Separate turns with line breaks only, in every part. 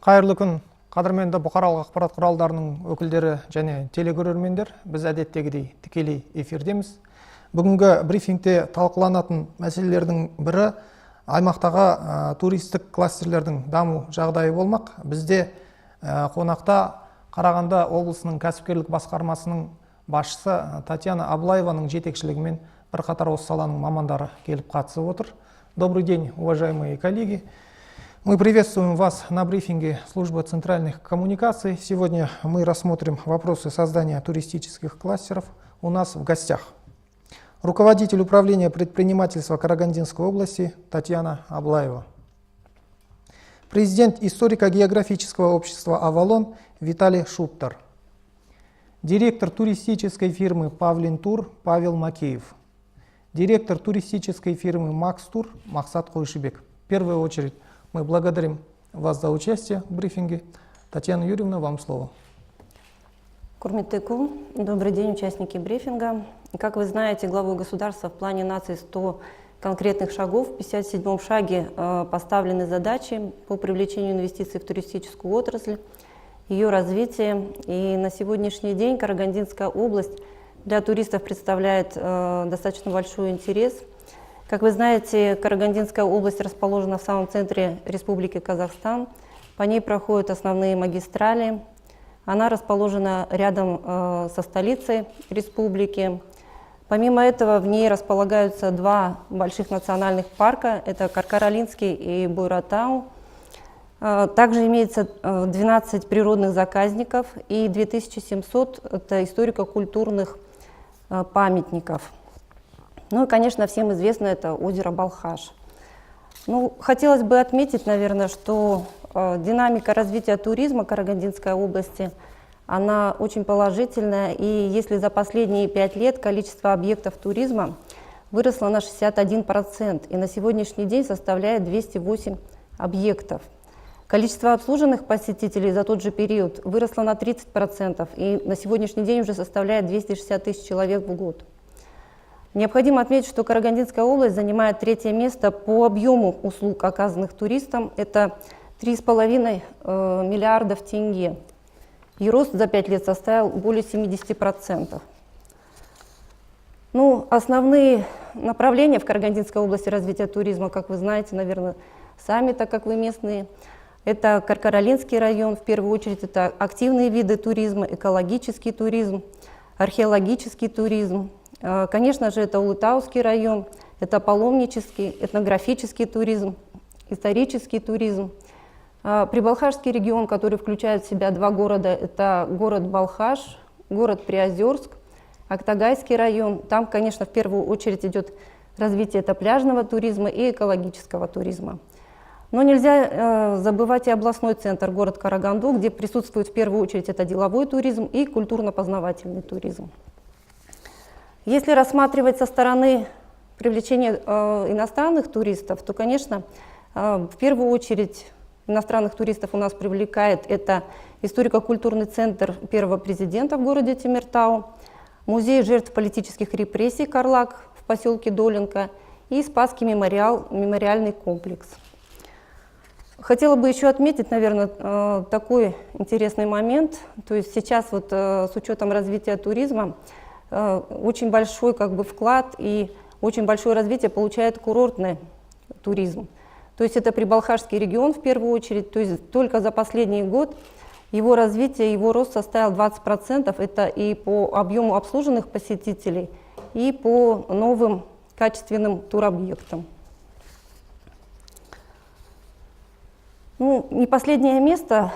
Қайырлы күн, қадірменді бұқаралық ақпарат құралдарының өкілдері және телекөрермендер. Біз әдеттегідей тікелей эфирдеміз. Бүгінгі брифингте талқыланатын мәселелердің бірі аймақтағы туристік кластерлердің даму жағдайы болмақ. Бізде қонақта Қарағанды облысының кәсіпкерлік басқармасының басшысы Татьяна Аблаеваның жетекшілігімен бірқатар осы саланың мамандары келіп қатысып отыр. Добрый день, уважаемые коллеги. Мы приветствуем вас на брифинге службы центральных коммуникаций. Сегодня мы рассмотрим вопросы создания туристических кластеров. У нас в гостях руководитель управления предпринимательства Карагандинской области Татьяна Аблаева, президент историко-географического общества «Авалон» Виталий Шуптер, директор туристической фирмы «Павлин Тур» Павел Макеев, директор туристической фирмы «Макс Тур» Мақсат Қойшыбек. В первую очередь мы благодарим вас за участие в брифинге. Татьяна Юрьевна, вам слово.
Курмитеку, добрый день, участники брифинга. Как вы знаете, главой государства в плане нации 100 конкретных шагов. В 57-м шаге поставлены задачи по привлечению инвестиций в туристическую отрасль, ее развитие. И на сегодняшний день Карагандинская область для туристов представляет достаточно большой интерес. Как вы знаете, Карагандинская область расположена в самом центре Республики Казахстан. По ней проходят основные магистрали. Она расположена рядом со столицей республики. Помимо этого, в ней располагаются два больших национальных парка. Это Каркаралинский и Буйратау. Также имеется 12 природных заказников и 2700 это историко-культурных памятников. Ну и, конечно, всем известно это озеро Балхаш. Ну, хотелось бы отметить, наверное, что динамика развития туризма Карагандинской области, она очень положительная. И если за последние 5 лет количество объектов туризма выросло на 61% и на сегодняшний день составляет 208 объектов. Количество обслуженных посетителей за тот же период выросло на 30% и на сегодняшний день уже составляет 260 тысяч человек в год. Необходимо отметить, что Карагандинская область занимает 3-е место по объему услуг, оказанных туристам. Это 3,5 миллиардов тенге. И рост за 5 лет составил более 70%. Ну, основные направления в Карагандинской области развития туризма, как вы знаете, наверное, сами, так как вы местные, это Каркаралинский район, в первую очередь это активные виды туризма, экологический туризм, археологический туризм. Конечно же, это Улытауский район, это паломнический, этнографический туризм, исторический туризм. Прибалхашский регион, который включает в себя 2 города, это город Балхаш, город Приозерск, Актагайский район. Там, конечно, в первую очередь идет развитие это пляжного туризма и экологического туризма. Но нельзя забывать и областной центр, город Караганду, где присутствует в первую очередь это деловой туризм и культурно-познавательный туризм. Если рассматривать со стороны привлечения иностранных туристов, то, конечно, в первую очередь иностранных туристов у нас привлекает это историко-культурный центр первого президента в городе Темиртау, музей жертв политических репрессий Карлак в поселке Долинка и Спасский мемориальный комплекс. Хотела бы еще отметить, наверное, такой интересный момент. То есть сейчас вот с учетом развития туризма очень большой вклад и очень большое развитие получает курортный туризм. То есть это Прибалхашский регион в первую очередь. То есть только за последний год его развитие, его рост составил 20%. Это и по объему обслуженных посетителей, и по новым качественным туробъектам. Ну, не последнее место,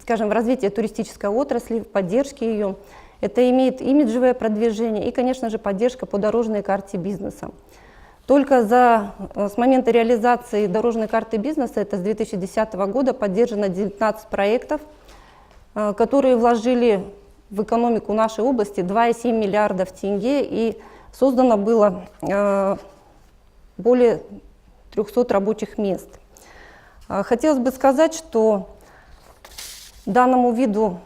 скажем, в развитии туристической отрасли, в поддержке ее, это имеет имиджевое продвижение и, конечно же, поддержка по дорожной карте бизнеса. Только с момента реализации дорожной карты бизнеса, это с 2010 года, поддержано 19 проектов, которые вложили в экономику нашей области 2,7 миллиардов тенге, и создано было более 300 рабочих мест. Хотелось бы сказать, что данному виду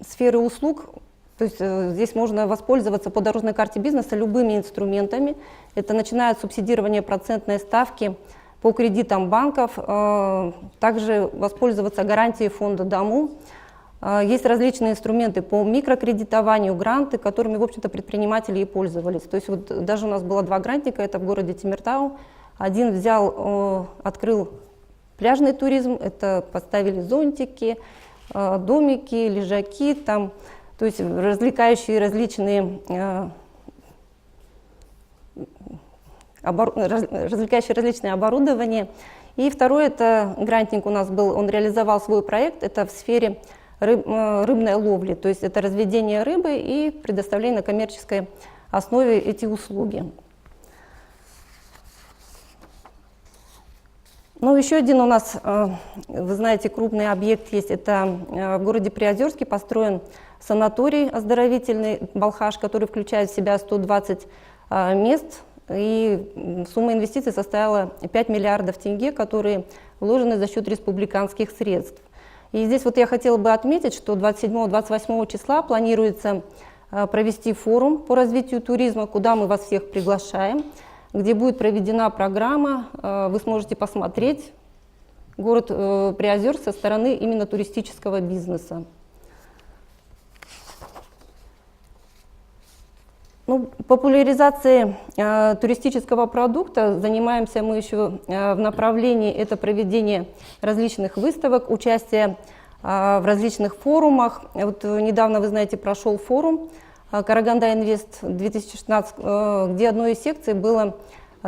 сферы услуг, то есть здесь можно воспользоваться по дорожной карте бизнеса любыми инструментами. Это начиная от субсидирования процентной ставки по кредитам банков, также воспользоваться гарантией фонда «Дому». Есть различные инструменты по микрокредитованию, гранты, которыми, в общем-то, предприниматели и пользовались. То есть вот даже у нас было 2 грантника, это в городе Темиртау. Один взял, открыл пляжный туризм, это поставили зонтики, домики, лежаки, там, то есть развлекающие различные различное оборудование. И второй, это грантник у нас был, он реализовал свой проект, это в сфере рыбной ловли, то есть это разведение рыбы и предоставление на коммерческой основе эти услуги. Ну, еще один у нас, вы знаете, крупный объект есть, это в городе Приозерске построен санаторий оздоровительный «Балхаш», который включает в себя 120 мест, и сумма инвестиций составила 5 миллиардов тенге, которые вложены за счет республиканских средств. И здесь вот я хотела бы отметить, что 27-28 числа планируется провести форум по развитию туризма, куда мы вас всех приглашаем, где будет проведена программа, вы сможете посмотреть город Приозерск со стороны именно туристического бизнеса. Ну, популяризацией туристического продукта занимаемся мы еще в направлении это проведение различных выставок, участие в различных форумах. Вот недавно, вы знаете, прошел форум Караганда Инвест 2016, где одной из секций была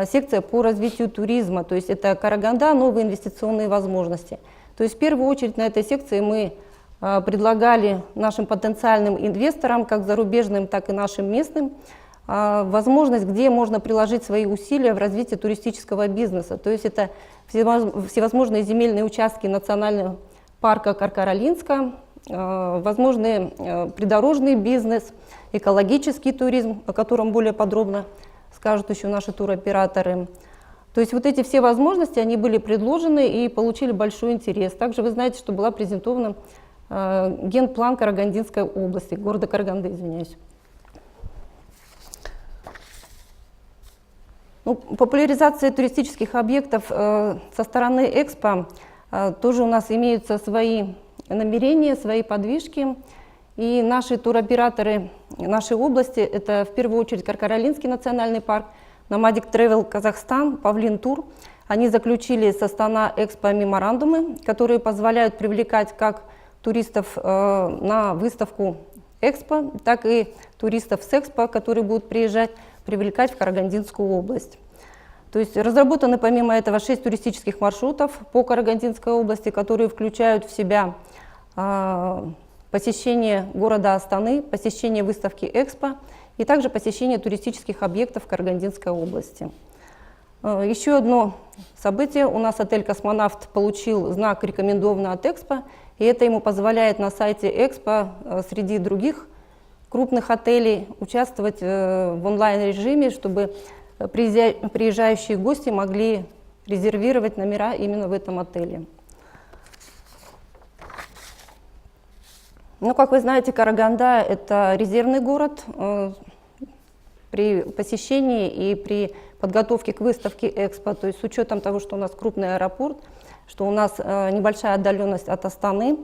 секция по развитию туризма, то есть это Караганда, новые инвестиционные возможности. То есть в первую очередь на этой секции мы предлагали нашим потенциальным инвесторам, как зарубежным, так и нашим местным, возможность, где можно приложить свои усилия в развитии туристического бизнеса. То есть это всевозможные земельные участки национального парка Каркаралинска, возможный придорожный бизнес, экологический туризм, о котором более подробно скажут еще наши туроператоры. То есть вот эти все возможности, они были предложены и получили большой интерес. Также вы знаете, что была презентована генплан Карагандинской области, города Караганды, извиняюсь. Ну, популяризация туристических объектов со стороны Экспо тоже у нас имеются свои намерения, свои подвижки. И наши туроператоры нашей области, это в первую очередь Каркаралинский национальный парк, Nomadic Travel Казахстан, Павлин Тур, они заключили с Астана Экспо меморандумы, которые позволяют привлекать как туристов на выставку Экспо, так и туристов с Экспо, которые будут приезжать, привлекать в Карагандинскую область. То есть разработаны помимо этого 6 туристических маршрутов по Карагандинской области, которые включают в себя посещение города Астаны, посещение выставки Экспо и также посещение туристических объектов Карагандинской области. Еще одно событие. У нас отель «Космонавт» получил знак «Рекомендованный» от Экспо, и это ему позволяет на сайте Экспо среди других крупных отелей участвовать в онлайн-режиме, чтобы приезжающие гости могли резервировать номера именно в этом отеле. Ну, как вы знаете, Караганда – это резервный город. При посещении и при подготовке к выставке Экспо, то есть с учетом того, что у нас крупный аэропорт, что у нас небольшая отдаленность от Астаны,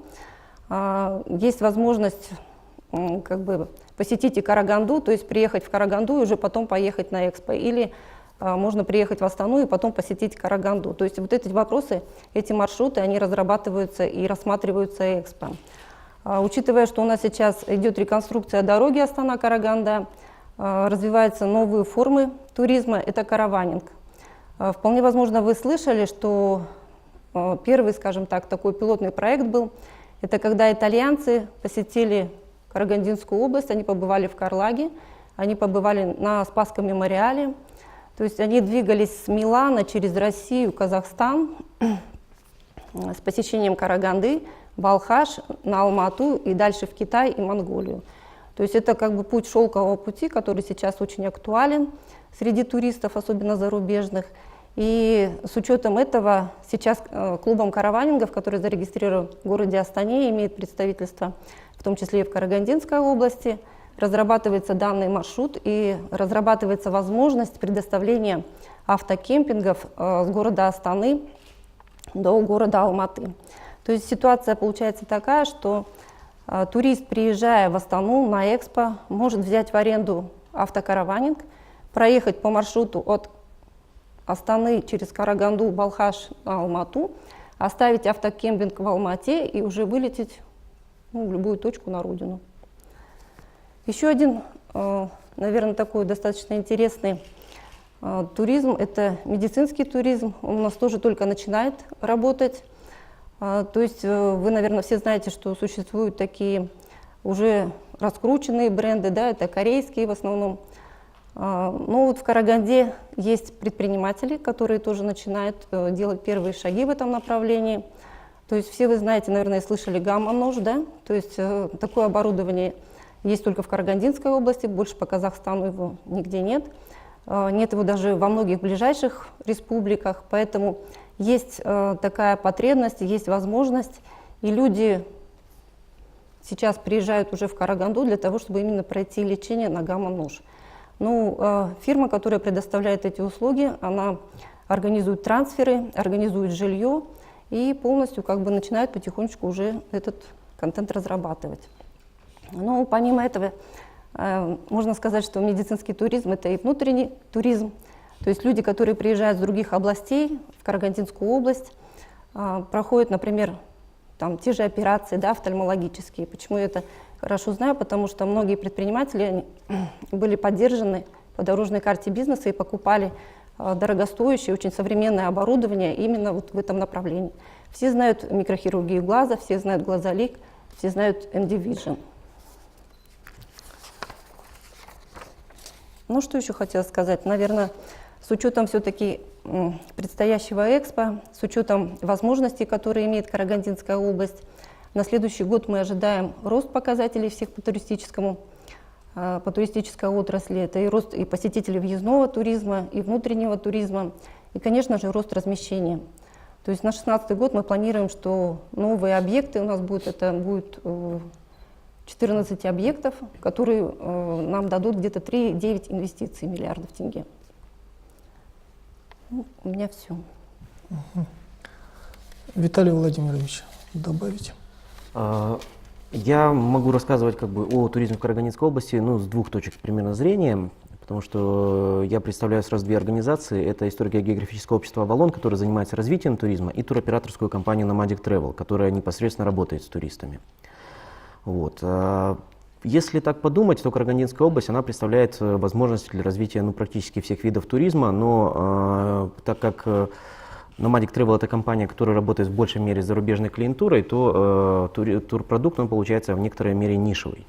есть возможность посетить и Караганду, то есть приехать в Караганду и уже потом поехать на Экспо, или можно приехать в Астану и потом посетить Караганду. То есть вот эти вопросы, эти маршруты, они разрабатываются и рассматриваются Экспо. Учитывая, что у нас сейчас идет реконструкция дороги Астана-Караганда, развиваются новые формы туризма, это караванинг. Вполне возможно, вы слышали, что первый, скажем так, такой пилотный проект был, это когда итальянцы посетили Карагандинскую область, они побывали в Карлаге, они побывали на Спасском мемориале, то есть они двигались с Милана через Россию, Казахстан с посещением Караганды, Балхаш, на Алмату и дальше в Китай и Монголию. То есть это как бы путь шелкового пути, который сейчас очень актуален среди туристов, особенно зарубежных. И с учетом этого сейчас клубом караванингов, который зарегистрирован в городе Астане, имеет представительство, в том числе и в Карагандинской области, разрабатывается данный маршрут и разрабатывается возможность предоставления автокемпингов с города Астаны до города Алматы. То есть ситуация получается такая, что турист, приезжая в Астану на Экспо, может взять в аренду автокараванинг, проехать по маршруту от Астаны через Караганду, Балхаш на Алмату, оставить автокемпинг в Алмате и уже вылететь в любую точку на родину. Еще один, наверное, такой достаточно интересный туризм – это медицинский туризм. Он у нас тоже только начинает работать. То есть вы, наверное, все знаете, что существуют такие уже раскрученные бренды, да, это корейские в основном. Но вот в Караганде есть предприниматели, которые тоже начинают делать первые шаги в этом направлении. То есть все вы знаете, наверное, слышали гамма-нож, да? То есть такое оборудование есть только в Карагандинской области, больше по Казахстану его нигде нет. Нет его даже во многих ближайших республиках, поэтому есть такая потребность, есть возможность, и люди сейчас приезжают уже в Караганду для того, чтобы именно пройти лечение на гамма-нож. Ну, фирма, которая предоставляет эти услуги, она организует трансферы, организует жилье и полностью как бы начинает потихонечку уже этот контент разрабатывать. Но помимо этого, можно сказать, что медицинский туризм – это и внутренний туризм. То есть люди, которые приезжают с других областей в Карагандинскую область, проходят, например, там, те же операции, да, офтальмологические. Почему я это хорошо знаю? Потому что многие предприниматели были поддержаны по дорожной карте бизнеса и покупали дорогостоящее, очень современное оборудование именно вот в этом направлении. Все знают микрохирургию глаза, все знают глазолик, все знают MD Vision. Ну, что еще хотела сказать? Наверное, с учетом все-таки предстоящего Экспо, с учетом возможностей, которые имеет Карагандинская область, на следующий год мы ожидаем рост показателей всех по туристической отрасли. Это и рост и посетителей въездного туризма, и внутреннего туризма, и, конечно же, рост размещения. То есть на 2016 год мы планируем, что новые объекты у нас будут, это будет 14 объектов, которые нам дадут где-то 3,9 инвестиций миллиардов тенге. Ну, у меня все.
Виталий Владимирович, добавите?
Я могу рассказывать как бы о туризме в Карагандинской области с двух точек примерно зрения, потому что я представляю сразу две организации. Это историко-географическое общество «Авалон», которое занимается развитием туризма, и туроператорскую компанию Nomadic Travel, которая непосредственно работает с туристами. Вот. Если так подумать, то Карагандинская область, она представляет возможности для развития практически всех видов туризма, но так как Nomadic Travel – это компания, которая работает в большей мере с зарубежной клиентурой, то турпродукт, он получается в некоторой мере нишевый.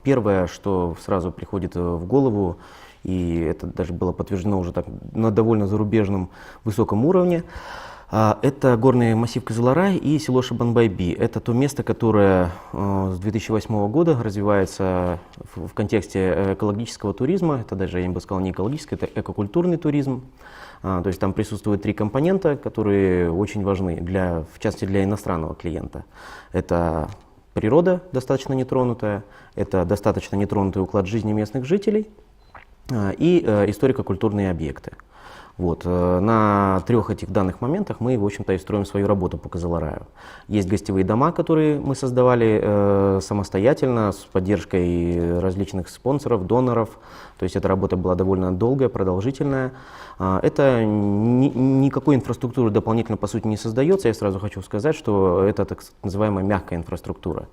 Первое, что сразу приходит в голову, и это даже было подтверждено уже так на довольно зарубежном высоком уровне, это горный массив Кызыларай и село Шабанбайби. Это то место, которое с 2008 года развивается в контексте экологического туризма. Это даже, я бы сказал, не экологический, это экокультурный туризм. То есть там присутствуют три компонента, которые очень важны, в частности для иностранного клиента. Это природа достаточно нетронутая, это достаточно нетронутый уклад жизни местных жителей и историко-культурные объекты. Вот. На трех этих данных моментах мы, в общем-то, и строим свою работу по Кызылараю. Есть гостевые дома, которые мы создавали самостоятельно, с поддержкой различных спонсоров, доноров. То есть эта работа была довольно долгая, продолжительная. Это никакой инфраструктуры дополнительно, по сути, не создается. Я сразу хочу сказать, что это так называемая мягкая инфраструктура.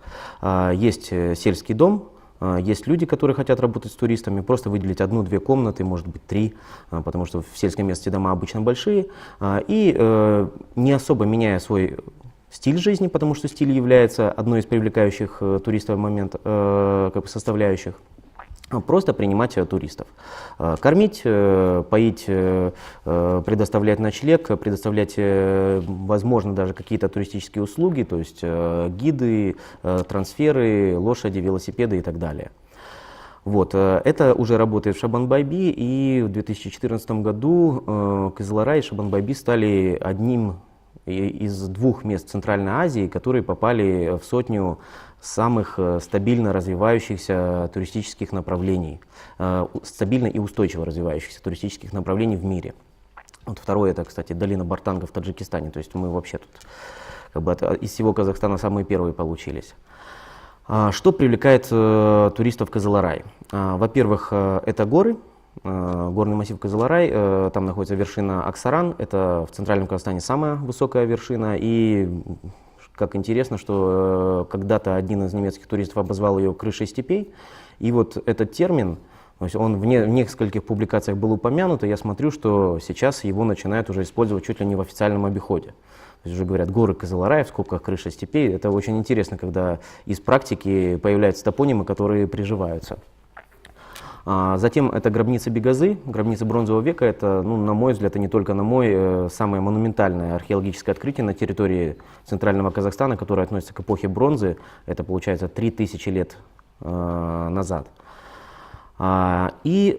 Есть сельский дом. Есть люди, которые хотят работать с туристами, просто выделить 1-2 комнаты, может быть 3, потому что в сельской местности дома обычно большие, и не особо меняя свой стиль жизни, потому что стиль является одной из привлекающих туристов составляющих, просто принимать туристов. Кормить, поить, предоставлять ночлег, предоставлять, возможно, даже какие-то туристические услуги, то есть гиды, трансферы, лошади, велосипеды и так далее. Вот. Это уже работает в Шабанбайби, и в 2014 году Кызыларай и Шабанбайби стали одним из 2 мест Центральной Азии, которые попали в сотню самых стабильно развивающихся туристических направлений, стабильно и устойчиво развивающихся туристических направлений в мире. Вот второе, это, кстати, долина Бартанга в Таджикистане, то есть мы вообще тут как бы из всего Казахстана самые первые получились. Что привлекает туристов в Кызылорай? Во-первых, это горы, горный массив Кызылорай, там находится вершина Аксаран, это в центральном Казахстане самая высокая вершина, и как интересно, что когда-то один из немецких туристов обозвал ее крышей степей, и вот этот термин, то есть он в нескольких публикациях был упомянут, и я смотрю, что сейчас его начинают уже использовать чуть ли не в официальном обиходе. То есть уже говорят горы Кызылорай, в скобках крыша степей. Это очень интересно, когда из практики появляются топонимы, которые приживаются. Затем это гробница Бегазы, гробница бронзового века. Это, ну, на мой взгляд, и не только на мой, самое монументальное археологическое открытие на территории центрального Казахстана, которое относится к эпохе бронзы. Это получается 3000 лет назад. И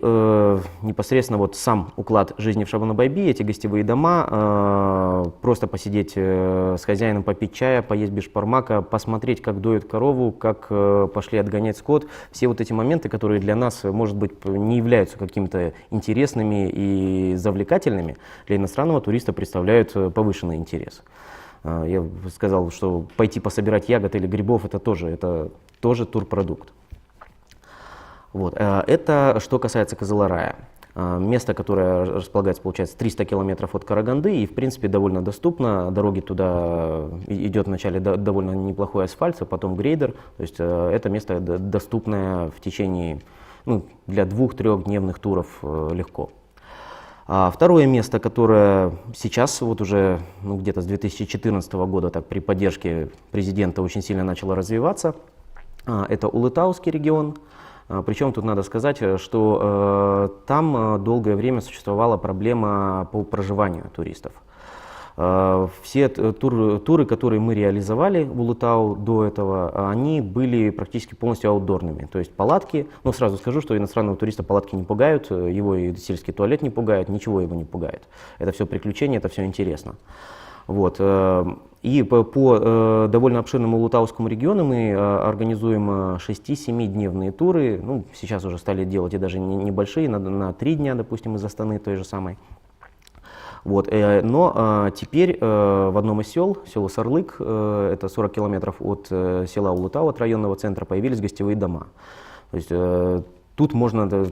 непосредственно вот сам уклад жизни в Шабан-ы-Байби, эти гостевые дома, просто посидеть с хозяином, попить чая, поесть бешбармака, посмотреть, как доят корову, как пошли отгонять скот. Все вот эти моменты, которые для нас, может быть, не являются какими-то интересными и завлекательными, для иностранного туриста представляют повышенный интерес. Я сказал, что пойти пособирать ягод или грибов, это тоже турпродукт. Вот. Это что касается Кызылорая. Место, которое располагается, получается, 300 километров от Караганды и, в принципе, довольно доступно. Дороги туда идет вначале довольно неплохой асфальт, а потом грейдер. То есть это место доступное в течение, ну, для 2-3-дневных туров легко. Второе место, которое сейчас вот уже где-то с 2014 года так, при поддержке президента очень сильно начало развиваться, это Улытауский регион. Причем тут надо сказать, что там долгое время существовала проблема по проживанию туристов. Все туры, которые мы реализовали в Улытау до этого, они были практически полностью аутдорными. То есть палатки, но сразу скажу, что иностранного туриста палатки не пугают, его и сельский туалет не пугает, ничего его не пугает. Это все приключения, это все интересно. Вот. И по довольно обширному Улутаускому региону мы организуем 6-7-дневные туры. Ну, сейчас уже стали делать и даже небольшие, на 3 дня, допустим, из Астаны той же самой. Вот. Но теперь в одном из сел, село Сарлык, это 40 километров от села Улутау, от районного центра, появились гостевые дома. То есть тут можно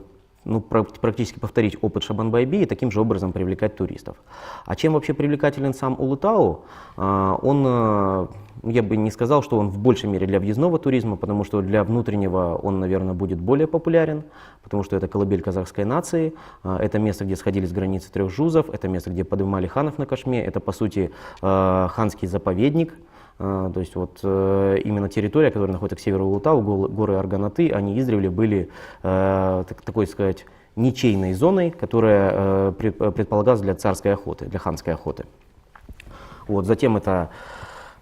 практически повторить опыт Шабан-Байби и таким же образом привлекать туристов. А чем вообще привлекателен сам Улытау? Он, я бы не сказал, что он в большей мере для въездного туризма, потому что для внутреннего он, наверное, будет более популярен, потому что это колыбель казахской нации, это место, где сходились границы 3 жузов, это место, где поднимали ханов на Кашме, это, по сути, ханский заповедник. То есть вот именно территория, которая находится к северу Улутау, горы Арганаты, они издревле были, такой сказать, ничейной зоной, которая предполагалась для царской охоты, для ханской охоты. Вот, затем это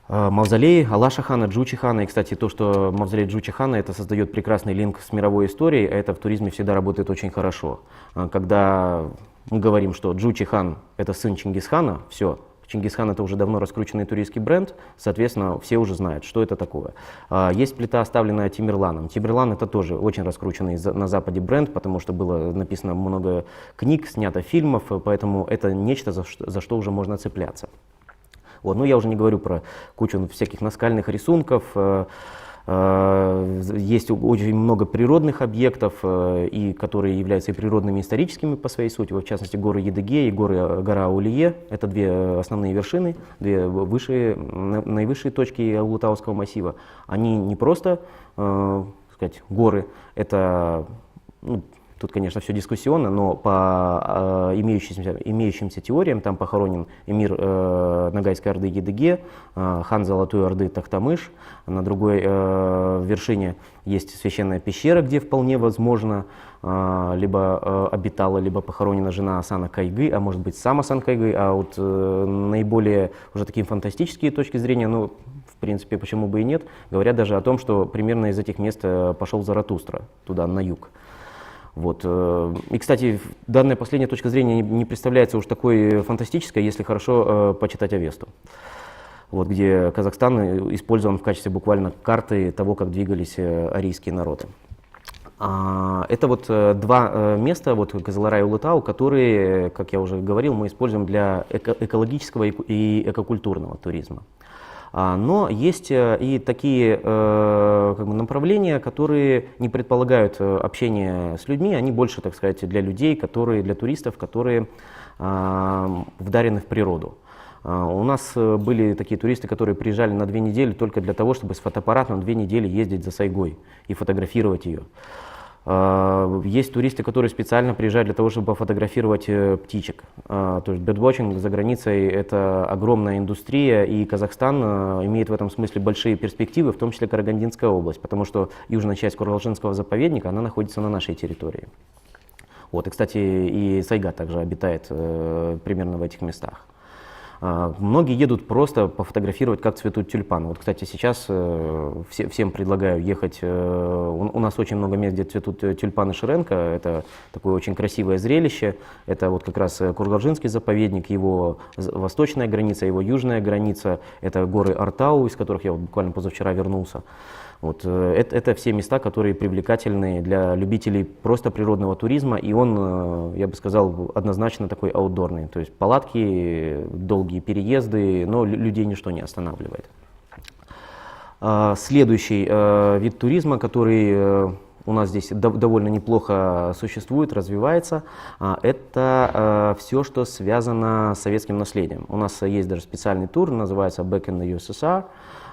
мавзолей Алаша хана, Джучи хана. И, кстати, то, что мавзолей Джучи хана, это создает прекрасный линк с мировой историей, а это в туризме всегда работает очень хорошо. Когда мы говорим, что Джучи хан – это сын Чингисхана, все. Чингисхан — это уже давно раскрученный туристский бренд, соответственно, все уже знают, что это такое. Есть плита, оставленная Тимирланом. Тимирлан — это тоже очень раскрученный на Западе бренд, потому что было написано много книг, снято фильмов, поэтому это нечто, за что уже можно цепляться. Вот. Ну, я уже не говорю про кучу всяких наскальных рисунков. Есть очень много природных объектов, которые являются и природными, и историческими по своей сути. В частности, горы Едыге и гора Аулие. Это 2 основные вершины, 2 наивысшие точки Улутауского массива. Они не просто сказать, горы, это... Тут, конечно, все дискуссионно, но по имеющимся теориям там похоронен эмир Ногайской Орды Едыге, хан Золотой Орды Тахтамыш. На другой вершине есть священная пещера, где вполне возможно либо обитала, либо похоронена жена Асана Кайгы, а может быть сам Асан Кайгы. А вот наиболее уже такие фантастические точки зрения, ну, в принципе, почему бы и нет, говорят даже о том, что примерно из этих мест пошел Заратустра, туда, на юг. Вот. И, кстати, данная последняя точка зрения не представляется уж такой фантастической, если хорошо почитать Авесту, вот, где Казахстан использован в качестве буквально карты того, как двигались арийские народы. Это вот два места, вот Кызыларай и Улытау, которые, как я уже говорил, мы используем для экологического и экокультурного туризма. Но есть и такие как бы, направления, которые не предполагают общение с людьми, они больше, так сказать, для людей, для туристов, которые вдарены в природу. У нас были такие туристы, которые приезжали на 2 недели только для того, чтобы с фотоаппаратом 2 недели ездить за сайгой и фотографировать ее. Есть туристы, которые специально приезжают для того, чтобы пофотографировать птичек. То есть birdwatching за границей – это огромная индустрия, и Казахстан имеет в этом смысле большие перспективы, в том числе Карагандинская область, потому что южная часть Кургалжинского заповедника, она находится на нашей территории. Вот, и, кстати, и сайга также обитает примерно в этих местах. Многие едут просто пофотографировать, как цветут тюльпаны. Вот, кстати, сейчас всем предлагаю ехать. У нас очень много мест, где цветут тюльпаны Ширенко. Это такое очень красивое зрелище. Это вот как раз Кургалжинский заповедник, его восточная граница, его южная граница. Это горы Артау, из которых я вот буквально позавчера вернулся. Вот, это все места, которые привлекательны для любителей просто природного туризма, и он, я бы сказал, однозначно такой аутдорный. То есть палатки, долгие переезды, но людей ничто не останавливает. Следующий вид туризма, который у нас здесь довольно неплохо существует, развивается, это все, что связано с советским наследием. У нас есть даже специальный тур, называется Back in the USSR,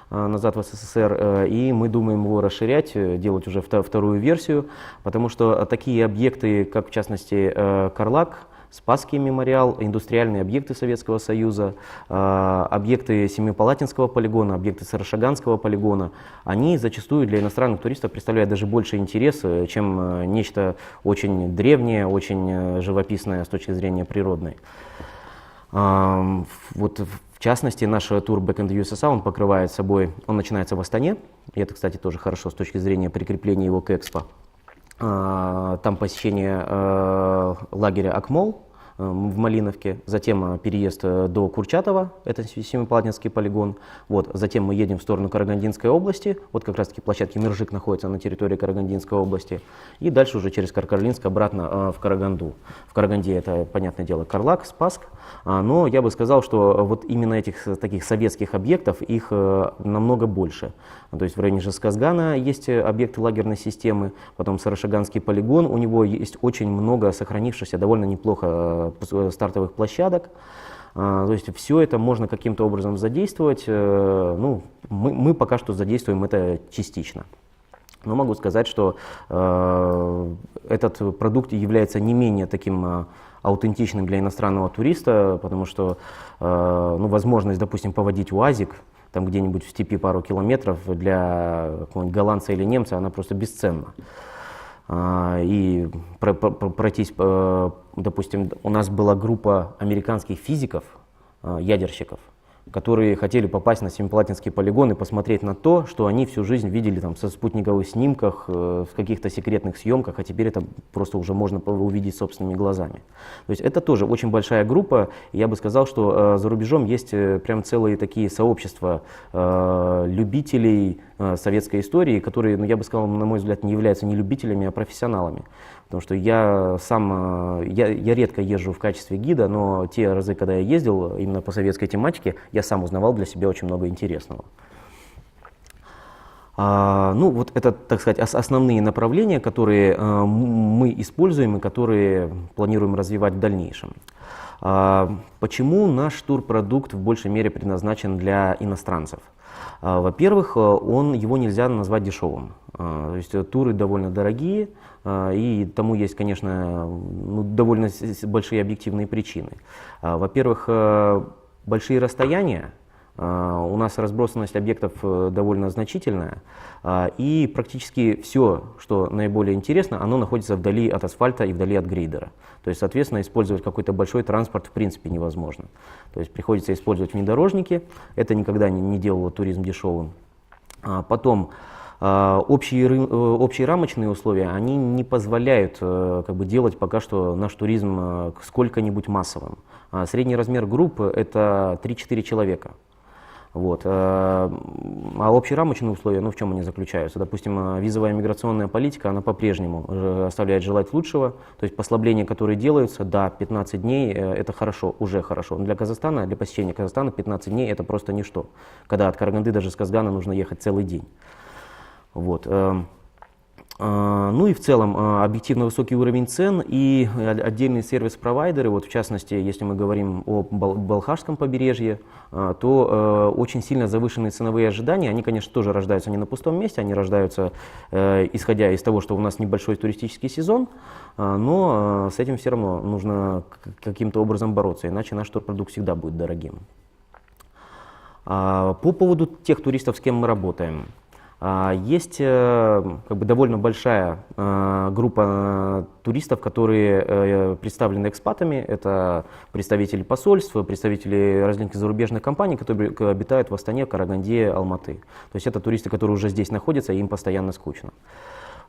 назад в СССР, и мы думаем его расширять, делать уже вторую версию, потому что такие объекты, как в частности Карлаг, Спасский мемориал, индустриальные объекты Советского Союза, объекты Семипалатинского полигона, объекты Сарышаганского полигона, они зачастую для иностранных туристов представляют даже больше интерес, чем нечто очень древнее, очень живописное с точки зрения природной. Вот в частности, наш тур Back in the USSR, он покрывает собой, он начинается в Астане, и это, кстати, тоже хорошо с точки зрения прикрепления его к Экспо. Там посещение лагеря Акмол в Малиновке, затем переезд до Курчатова, это Семипалатинский полигон, вот, затем мы едем в сторону Карагандинской области, вот как раз таки площадки Миржик находятся на территории Карагандинской области, и дальше уже через Каркаралинск обратно в Караганду. В Караганде это, понятное дело, Карлаг, Спасск, но я бы сказал, что вот именно этих таких советских объектов, их намного больше. То есть в районе Жезказгана есть объекты лагерной системы, потом Сарышаганский полигон, у него есть очень много сохранившихся довольно неплохо стартовых площадок. То есть все это можно каким-то образом задействовать. Ну, мы пока что задействуем это частично. Но могу сказать, что этот продукт является не менее таким аутентичным для иностранного туриста, потому что ну, возможность, допустим, поводить УАЗик там где-нибудь в степи пару километров для какого-нибудь голландца или немца, она просто бесценна. И пройтись, допустим, у нас была группа американских физиков, ядерщиков, которые хотели попасть на Семипалатинский полигон и посмотреть на то, что они всю жизнь видели там со спутниковых снимках, в каких-то секретных съемках, а теперь это просто уже можно увидеть собственными глазами. То есть это тоже очень большая группа, и я бы сказал, что за рубежом есть прям целые такие сообщества любителей советской истории, которые, ну, я бы сказал, на мой взгляд, не являются не любителями, а профессионалами. Потому что я сам, я редко езжу в качестве гида, но те разы, когда я ездил именно по советской тематике, я сам узнавал для себя очень много интересного. Ну, вот это, так сказать, основные направления, которые мы используем и которые планируем развивать в дальнейшем. Почему наш турпродукт в большей мере предназначен для иностранцев? Во-первых, его нельзя назвать дешевым. То есть туры довольно дорогие, и тому есть, конечно, ну, довольно большие объективные причины. Во-первых, большие расстояния, у нас разбросанность объектов довольно значительная, и практически все, что наиболее интересно, оно находится вдали от асфальта и вдали от грейдера. То есть, соответственно, использовать какой-то большой транспорт в принципе невозможно. То есть приходится использовать внедорожники, это никогда не делало туризм дешевым. Потом Общие рамочные условия, они не позволяют делать пока что наш туризм сколько-нибудь массовым. Средний размер группы – это 3-4 человека. Вот. А общие рамочные условия, в чем они заключаются? Допустим, визовая миграционная политика, она по-прежнему оставляет желать лучшего. То есть послабления, которые делаются, да, 15 дней – это хорошо, уже хорошо. Но для Казахстана, для посещения Казахстана 15 дней – это просто ничто. Когда от Караганды даже с Казгана нужно ехать целый день. Вот. Ну и в целом объективно высокий уровень цен и отдельные сервис-провайдеры, вот в частности, если мы говорим о Балхашском побережье, то очень сильно завышенные ценовые ожидания, они, конечно, тоже рождаются не на пустом месте, они рождаются исходя из того, что у нас небольшой туристический сезон, но с этим все равно нужно каким-то образом бороться, иначе наш турпродукт всегда будет дорогим. По поводу тех туристов, с кем мы работаем. Есть довольно большая группа туристов, которые представлены экспатами. Это представители посольств, представители различных зарубежных компаний, которые обитают в Астане, Караганде, Алматы. То есть это туристы, которые уже здесь находятся, и им постоянно скучно.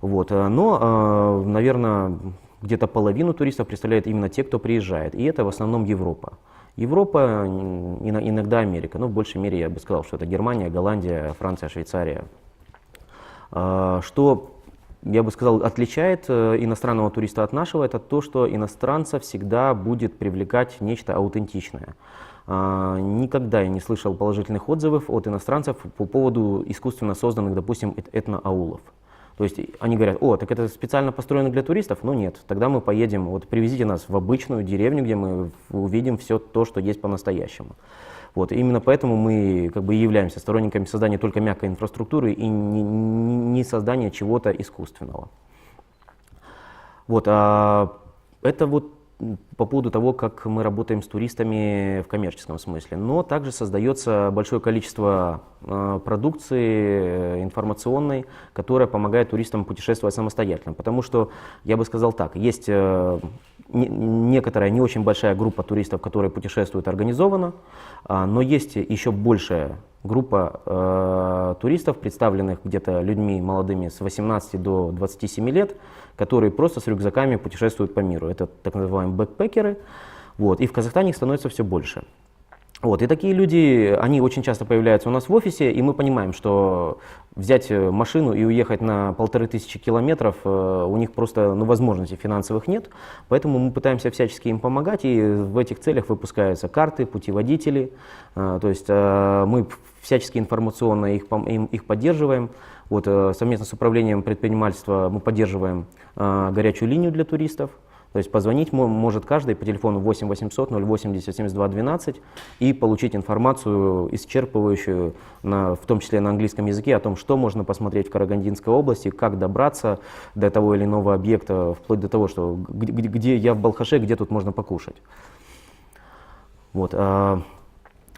Вот. Но, наверное, где-то половину туристов представляют именно те, кто приезжает. И это в основном Европа. Европа, иногда Америка. Но в большей мере я бы сказал, что это Германия, Голландия, Франция, Швейцария. Что, я бы сказал, отличает иностранного туриста от нашего, это то, что иностранца всегда будет привлекать нечто аутентичное. Никогда я не слышал положительных отзывов от иностранцев по поводу искусственно созданных, допустим, этноаулов. То есть они говорят: о, так это специально построено для туристов? Ну нет, тогда мы поедем, вот привезите нас в обычную деревню, где мы увидим все то, что есть по-настоящему. Вот, именно поэтому мы и являемся сторонниками создания только мягкой инфраструктуры и не создания чего-то искусственного. Вот, это вот по поводу того, как мы работаем с туристами в коммерческом смысле. Но также создается большое количество продукции информационной, которая помогает туристам путешествовать самостоятельно. Потому что, я бы сказал так, есть некоторая не очень большая группа туристов, которые путешествуют организованно, но есть еще большая группа туристов, представленных где-то людьми молодыми с 18 до 27 лет, которые просто с рюкзаками путешествуют по миру. Это так называемые бэкпекеры. Вот. И в Казахстане их становится все больше. Вот. И такие люди, они очень часто появляются у нас в офисе, и мы понимаем, что взять машину и уехать на 1500 километров, у них просто возможностей финансовых нет. Поэтому мы пытаемся всячески им помогать, и в этих целях выпускаются карты, путеводители. То есть мы всячески информационно их поддерживаем. Вот, совместно с управлением предпринимательства мы поддерживаем горячую линию для туристов. То есть позвонить может каждый по телефону 8 800 080 72 12 и получить информацию исчерпывающую, в том числе на английском языке, о том, что можно посмотреть в Карагандинской области, как добраться до того или иного объекта, вплоть до того, что где я в Балхаше, где тут можно покушать. Вот.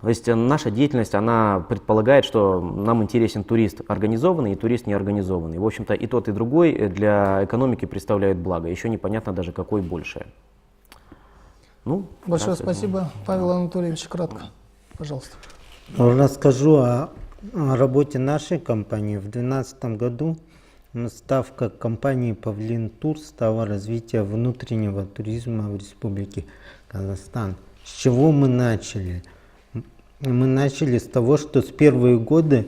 То есть наша деятельность, она предполагает, что нам интересен турист организованный и турист неорганизованный. В общем-то, и тот, и другой для экономики представляют благо. Еще непонятно даже, какой больше.
Большое спасибо, Павел Анатольевич. Кратко, пожалуйста.
Расскажу о работе нашей компании. В 2012 году ставка компании Павлин Тур стала развитие внутреннего туризма в Республике Казахстан. С чего мы начали? Мы начали с того, что с первые годы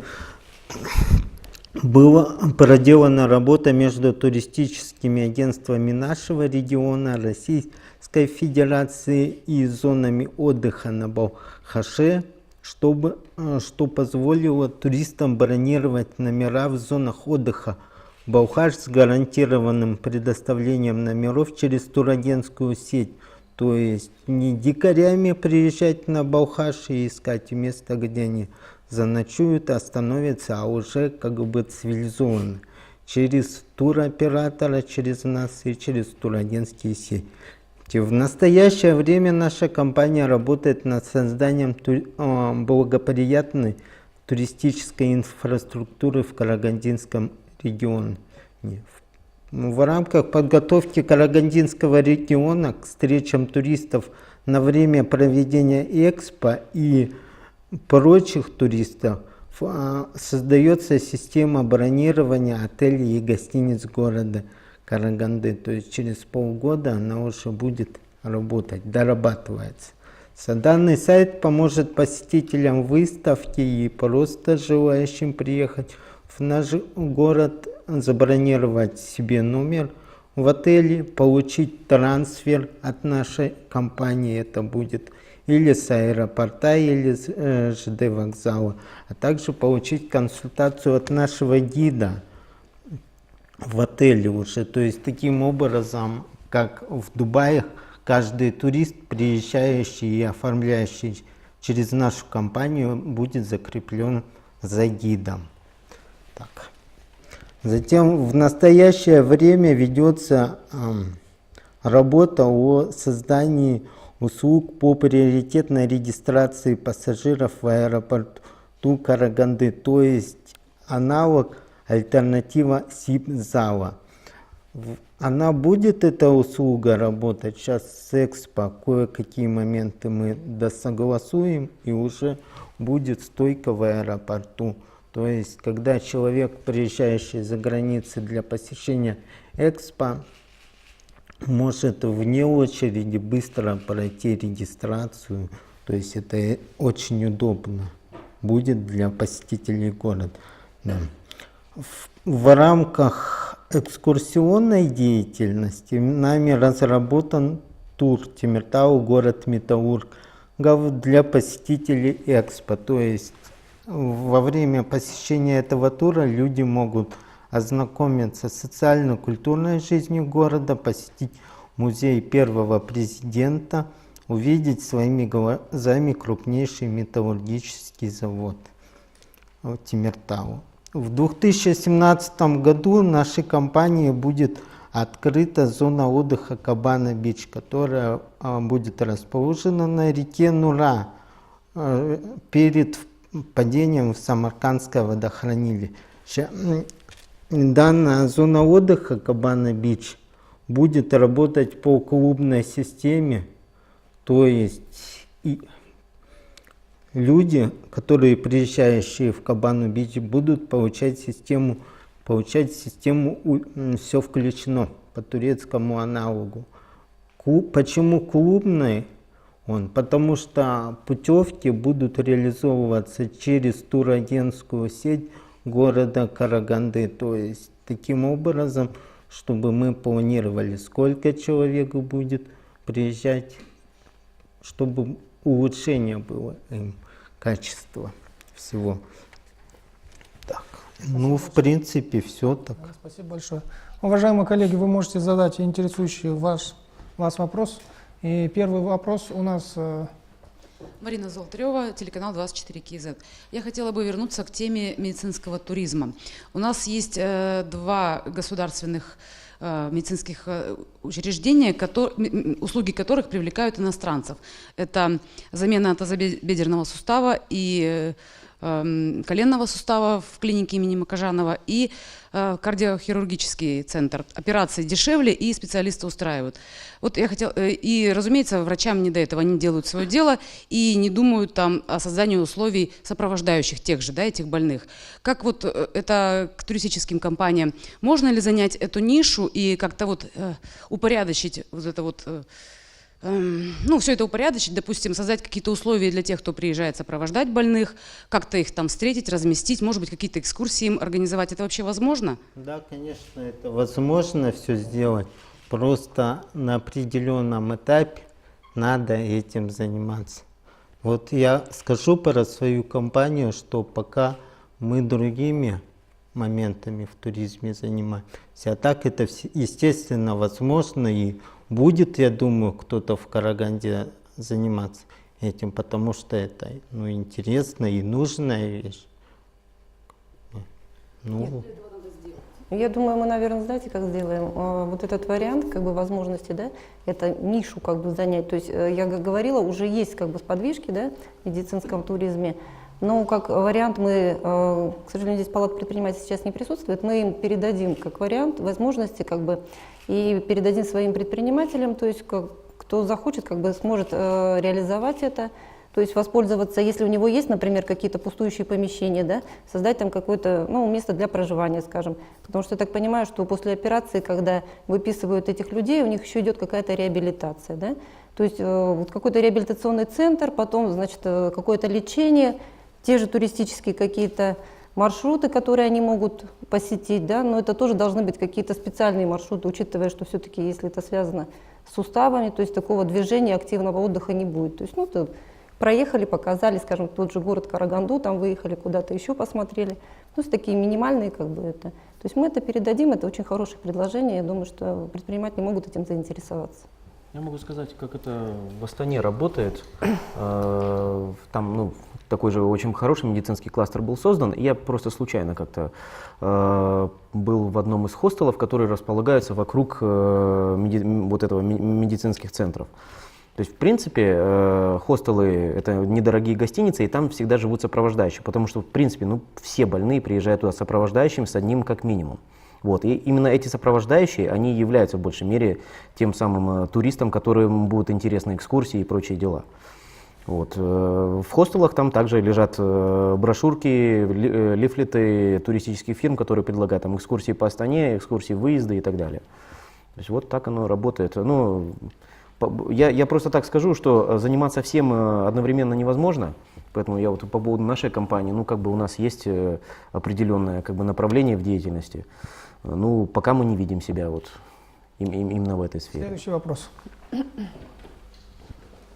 была проделана работа между туристическими агентствами нашего региона, Российской Федерации и зонами отдыха на Балхаше, что позволило туристам бронировать номера в зонах отдыха Балхаш с гарантированным предоставлением номеров через турагентскую сеть. То есть не дикарями приезжать на Балхаш и искать место, где они заночуют, остановятся, а уже цивилизованно. Через туроператора, через нас и через турагентские сети. В настоящее время наша компания работает над созданием благоприятной туристической инфраструктуры в Карагандинском регионе. В рамках подготовки Карагандинского региона к встречам туристов на время проведения Экспо и прочих туристов создается система бронирования отелей и гостиниц города Караганды. То есть через полгода она уже будет работать, дорабатывается. Данный сайт поможет посетителям выставки и просто желающим приехать в наш город, забронировать себе номер в отеле, получить трансфер от нашей компании, это будет или с аэропорта, или с ЖД вокзала, а также получить консультацию от нашего гида в отеле уже. То есть таким образом, как в Дубае, каждый турист, приезжающий и оформляющий через нашу компанию, будет закреплен за гидом. Так. Затем в настоящее время ведется работа о создании услуг по приоритетной регистрации пассажиров в аэропорту Караганды, то есть аналог, альтернатива СИП-зала. Она будет, эта услуга, работать сейчас с Экспо, кое-какие моменты мы досогласуем, и уже будет стойка в аэропорту. То есть, когда человек, приезжающий за границей для посещения Экспо, может вне очереди быстро пройти регистрацию. То есть это очень удобно будет для посетителей города. Да. В рамках экскурсионной деятельности нами разработан тур Темиртау, город Металлург, для посетителей Экспо. То есть во время посещения этого тура люди могут ознакомиться с социально-культурной жизнью города, посетить музей первого президента, увидеть своими глазами крупнейший металлургический завод Темиртау. В 2017 году нашей компании будет открыта зона отдыха Кабана-Бич, которая будет расположена на реке Нура перед падением в Самаркандское водохранилище. Данная зона отдыха Кабана-Бич будет работать по клубной системе, то есть люди, которые приезжающие в Кабану-Бич, будут получать систему «Все включено» по турецкому аналогу. Почему клубный? Потому что путевки будут реализовываться через турагентскую сеть города Караганды. То есть таким образом, чтобы мы планировали, сколько человек будет приезжать, чтобы улучшение было им качества всего. Так, ну в принципе все так.
Спасибо большое. Уважаемые коллеги, вы можете задать интересующий вас вопрос. И первый вопрос у нас...
Марина Золотарева, телеканал 24 КЗ. Я хотела бы вернуться к теме медицинского туризма. У нас есть два государственных медицинских учреждения, услуги которых привлекают иностранцев. Это замена тазобедренного сустава и коленного сустава в клинике имени Макажанова и кардиохирургический центр. Операции дешевле и специалисты устраивают. Вот я хотела, и, разумеется, врачам не до этого, они делают свое дело и не думают там о создании условий сопровождающих тех же, да, этих больных. Как вот это к туристическим компаниям? Можно ли занять эту нишу и как-то вот упорядочить вот это вот... Ну, все это упорядочить, допустим, создать какие-то условия для тех, кто приезжает сопровождать больных, как-то их там встретить, разместить, может быть, какие-то экскурсии им организовать. Это вообще возможно?
Да, конечно, это возможно все сделать. Просто на определенном этапе надо этим заниматься. Вот я скажу про свою компанию, что пока мы другими моментами в туризме занимаемся. А так это, естественно, возможно и будет, я думаю, кто-то в Караганде заниматься этим, потому что это интересно и нужная вещь.
Я думаю, мы, наверное, знаете, как сделаем? Вот этот вариант, как бы, возможности, да, это нишу, как бы, занять. То есть, я говорила, уже есть, как бы, сподвижки, да, в медицинском туризме. Но как вариант мы, к сожалению, здесь палата предпринимателей сейчас не присутствует, мы им передадим как вариант возможности, как бы, и передадим своим предпринимателям, то есть кто захочет, как бы, сможет реализовать это. То есть воспользоваться, если у него есть, например, какие-то пустующие помещения, да, создать там какое-то, ну, место для проживания, скажем. Потому что я так понимаю, что после операции, когда выписывают этих людей, у них еще идет какая-то реабилитация, да. То есть вот какой-то реабилитационный центр, потом, значит, какое-то лечение, те же туристические какие-то маршруты, которые они могут посетить, да, но это тоже должны быть какие-то специальные маршруты, учитывая, что все-таки, если это связано с суставами, то есть такого движения, активного отдыха не будет. То есть, ну, проехали, показали, скажем, тот же город Караганду, там выехали куда-то еще посмотрели. Ну, такие минимальные, как бы это. То есть мы это передадим, это очень хорошее предложение, я думаю, что предприниматели могут этим заинтересоваться.
Я могу сказать, как это в Астане работает. Там, ну, такой же очень хороший медицинский кластер был создан. Я просто случайно как-то был в одном из хостелов, которые располагаются вокруг вот этого медицинских центров. То есть, в принципе, хостелы – это недорогие гостиницы, и там всегда живут сопровождающие, потому что, в принципе, ну, все больные приезжают туда сопровождающим с одним как минимум. Вот. И именно эти сопровождающие, они являются в большей мере тем самым туристам, которым будут интересны экскурсии и прочие дела. Вот. В хостелах там также лежат брошюрки, лифлеты туристических фирм, которые предлагают там экскурсии по Астане, экскурсии, выезды и так далее. То есть вот так оно работает. Ну, я просто так скажу, что заниматься всем одновременно невозможно, поэтому я вот по поводу нашей компании, ну, как бы у нас есть определенное, как бы, направление в деятельности. Ну, пока мы не видим себя вот именно в этой сфере.
Следующий вопрос.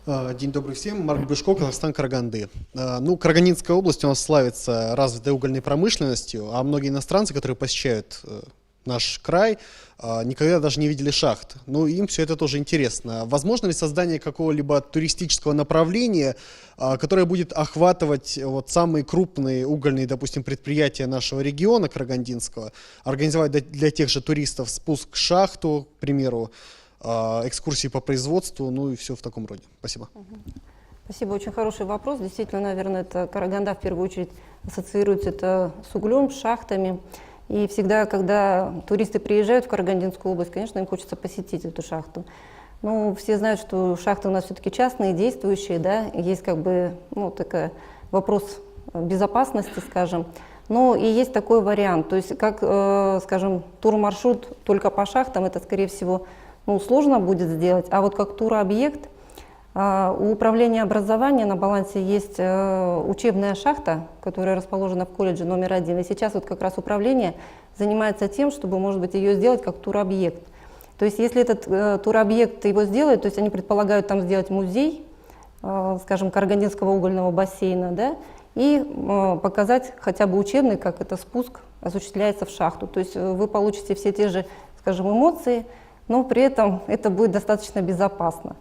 День добрый всем. Марк Бышко, Казахстан, Караганды. Ну, Карагандинская область у нас славится развитой угольной промышленностью, а многие иностранцы, которые посещают наш край, никогда даже не видели шахт. Ну, им все это тоже интересно. Возможно ли создание какого-либо туристического направления, которое будет охватывать вот самые крупные угольные, допустим, предприятия нашего региона карагандинского, организовать для тех же туристов спуск к шахту, к примеру, экскурсии по производству, ну и все в таком роде. Спасибо.
Спасибо, очень хороший вопрос. Действительно, наверное, это Караганда в первую очередь ассоциируется это с углем, с шахтами. И всегда, когда туристы приезжают в Карагандинскую область, конечно, им хочется посетить эту шахту. Ну, все знают, что шахты у нас все-таки частные, действующие, да, есть как бы, ну, такой вопрос безопасности, скажем. Но и есть такой вариант, то есть как, скажем, турмаршрут только по шахтам, это, скорее всего, ну, сложно будет сделать, а вот как туробъект, у управления образования на балансе есть учебная шахта, которая расположена в колледже номер 1. И сейчас вот как раз управление занимается тем, чтобы, может быть, ее сделать как туробъект. То есть если этот туробъект его сделает, то есть они предполагают там сделать музей, скажем, Карагандинского угольного бассейна, да, и показать хотя бы учебный, как это спуск осуществляется в шахту. То есть вы получите все те же, скажем, эмоции, но при этом это будет достаточно безопасно.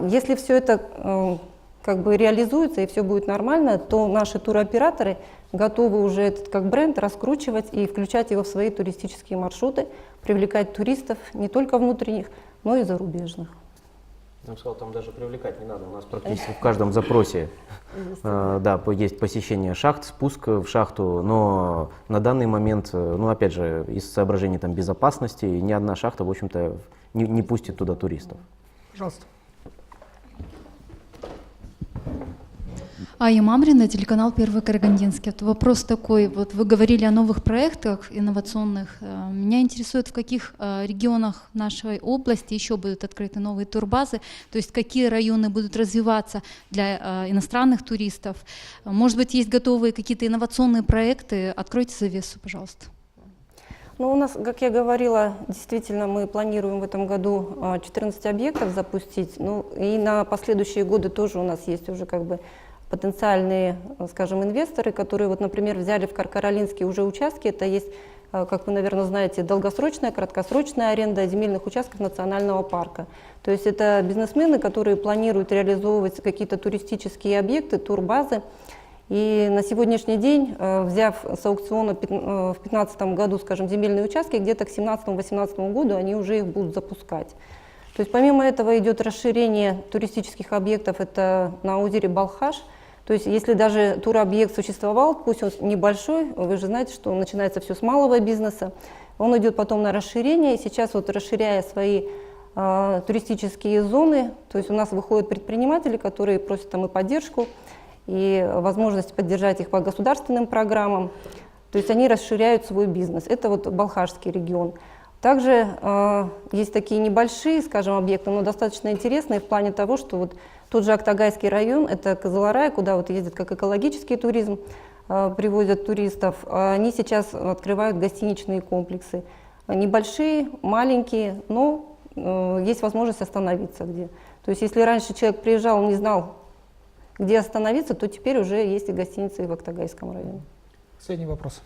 Если все это как бы реализуется и все будет нормально, то наши туроператоры готовы уже этот как бренд раскручивать и включать его в свои туристические маршруты, привлекать туристов не только внутренних, но и зарубежных.
Я бы сказал, там даже привлекать не надо. У нас практически в каждом запросе да, есть посещение шахт, спуск в шахту, но на данный момент, ну, опять же, из соображений там безопасности, ни одна шахта, в общем-то, не пустит туда туристов.
Пожалуйста.
Ая Мамрина, телеканал «Первый Карагандинский». Вопрос такой, вот вы говорили о новых проектах инновационных. Меня интересует, в каких регионах нашей области еще будут открыты новые турбазы, то есть какие районы будут развиваться для иностранных туристов. Может быть, есть готовые какие-то инновационные проекты? Откройте завесу, пожалуйста.
Ну, у нас, как я говорила, действительно мы планируем в этом году 14 объектов запустить. Ну, и на последующие годы тоже у нас есть уже как бы потенциальные, скажем, инвесторы, которые, вот, например, взяли в Каркаралинске уже участки. Это есть, как вы, наверное, знаете, долгосрочная, краткосрочная аренда земельных участков национального парка. То есть это бизнесмены, которые планируют реализовывать какие-то туристические объекты, турбазы. И на сегодняшний день, взяв с аукциона в 2015 году, скажем, земельные участки, где-то к 2017-2018 году они уже их будут запускать. То есть помимо этого идет расширение туристических объектов, это на озере Балхаш. То есть если даже туробъект существовал, пусть он небольшой, вы же знаете, что начинается все с малого бизнеса, он идет потом на расширение, и сейчас вот расширяя свои туристические зоны. То есть у нас выходят предприниматели, которые просят там и поддержку, и возможность поддержать их по государственным программам. То есть они расширяют свой бизнес. Это вот Балхашский регион. Также есть такие небольшие, скажем, объекты, но достаточно интересные в плане того, что вот тот же Актагайский район, это Кызыларай, куда вот ездят как экологический туризм, привозят туристов. Они сейчас открывают гостиничные комплексы. Небольшие, маленькие, но есть возможность остановиться где. То есть если раньше человек приезжал, не знал, где остановиться, то теперь уже есть и гостиницы и в Актагайском районе.
Последний вопрос.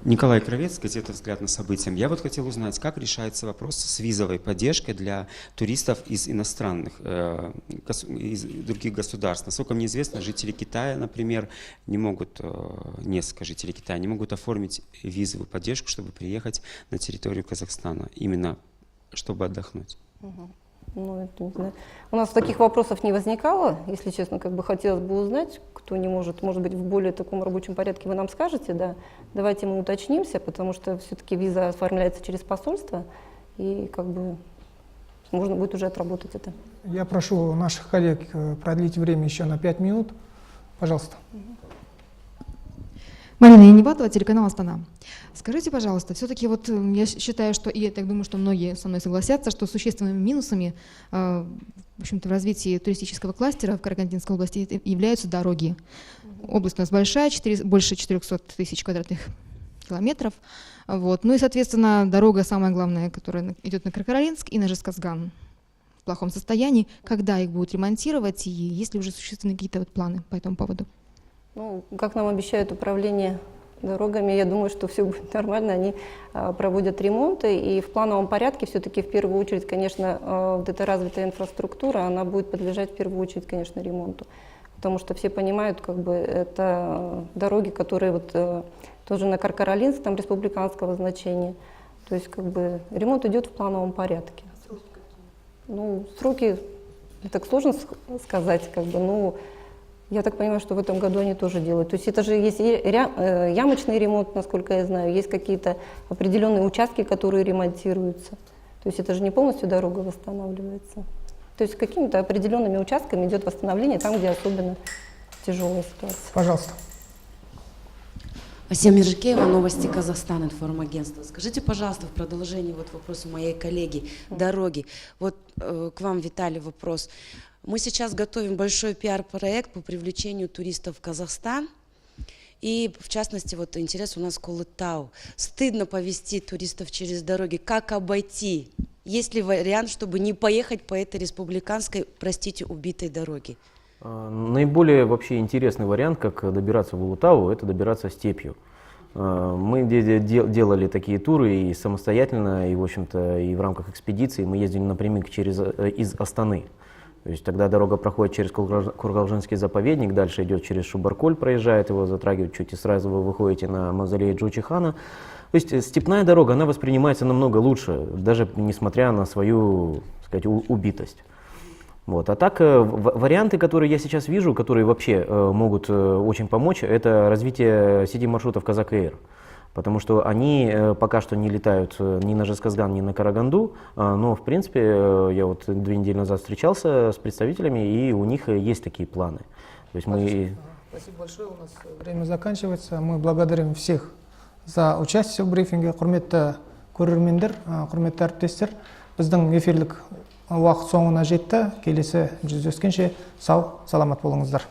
Николай Кравец, газета «Взгляд на события». Я вот хотел узнать, как решается вопрос с визовой поддержкой для туристов из иностранных, из других государств. Насколько мне известно, жители Китая, например, несколько жителей Китая не могут оформить визовую поддержку, чтобы приехать на территорию Казахстана, именно чтобы отдохнуть.
Ну, это не знаю. У нас таких вопросов не возникало, если честно, как бы хотелось бы узнать, кто не может быть, в более таком рабочем порядке вы нам скажете, да, давайте мы уточнимся, потому что все-таки виза оформляется через посольство, и как бы можно будет уже отработать это.
Я прошу наших коллег продлить время еще на 5 минут. Пожалуйста.
Марина Янибатова, телеканал «Астана». Скажите, пожалуйста, все-таки вот я считаю, что, и я так думаю, что многие со мной согласятся, что существенными минусами в общем-то, в развитии туристического кластера в Карагандинской области являются дороги. Область у нас большая, больше 400 тысяч квадратных километров. Вот. Ну и, соответственно, дорога самая главная, которая идет на Каркаралинск и на Жезказган в плохом состоянии. Когда их будут ремонтировать и есть ли уже существенные какие-то вот планы по этому поводу?
Ну, как нам обещают управление дорогами, я думаю, что все будет нормально. Они проводят ремонты, и в плановом порядке все-таки в первую очередь, конечно, вот эта развитая инфраструктура, она будет подлежать в первую очередь, конечно, ремонту. Потому что все понимают, как бы, это дороги, которые вот тоже на Каркаралинск, там республиканского значения. То есть, как бы, ремонт идет в плановом порядке. Ну, сроки, так сложно сказать, как бы, ну, я так понимаю, что в этом году они тоже делают. То есть это же есть ямочный ремонт, насколько я знаю, есть какие-то определенные участки, которые ремонтируются. То есть это же не полностью дорога восстанавливается. То есть какими-то определенными участками идет восстановление там, где особенно тяжелая ситуация.
Пожалуйста.
Асия Миржикеева, новости Казахстана, информагентство. Скажите, пожалуйста, в продолжении вот вопроса моей коллеги, дороги. Вот к вам, Виталий, вопрос. Мы сейчас готовим большой пиар-проект по привлечению туристов в Казахстан. И, в частности, вот интерес у нас Колытау. Стыдно повезти туристов через дороги. Как обойти? Есть ли вариант, чтобы не поехать по этой республиканской, простите, убитой дороге?
Наиболее вообще интересный вариант, как добираться в Улутау, это добираться степью. Мы делали такие туры и самостоятельно, и, в общем-то, и в рамках экспедиции мы ездили напрямик из Астаны. То есть тогда дорога проходит через Кургалжинский заповедник, дальше идет через Шубарколь, проезжает его, затрагивает чуть, и сразу вы выходите на мавзолей Джочихана. То есть степная дорога, она воспринимается намного лучше, даже несмотря на свою, так сказать, убитость. Вот. А так, варианты, которые я сейчас вижу, которые вообще могут очень помочь, это развитие сети маршрутов Казак-Эйр. Потому что они пока что не летают ни на Жезказган, ни на Караганду, но, в принципе, я вот 2 недели назад встречался с представителями, и у них есть такие планы. То есть
Спасибо большое, у нас время заканчивается. Мы благодарим всех за участие в брифинге. Құрметті көрермендер, құрметті әріптестер, біздің эфирлік уақыт соңына жетті. Келесі жүздескенше сау, саламат болыңыздар.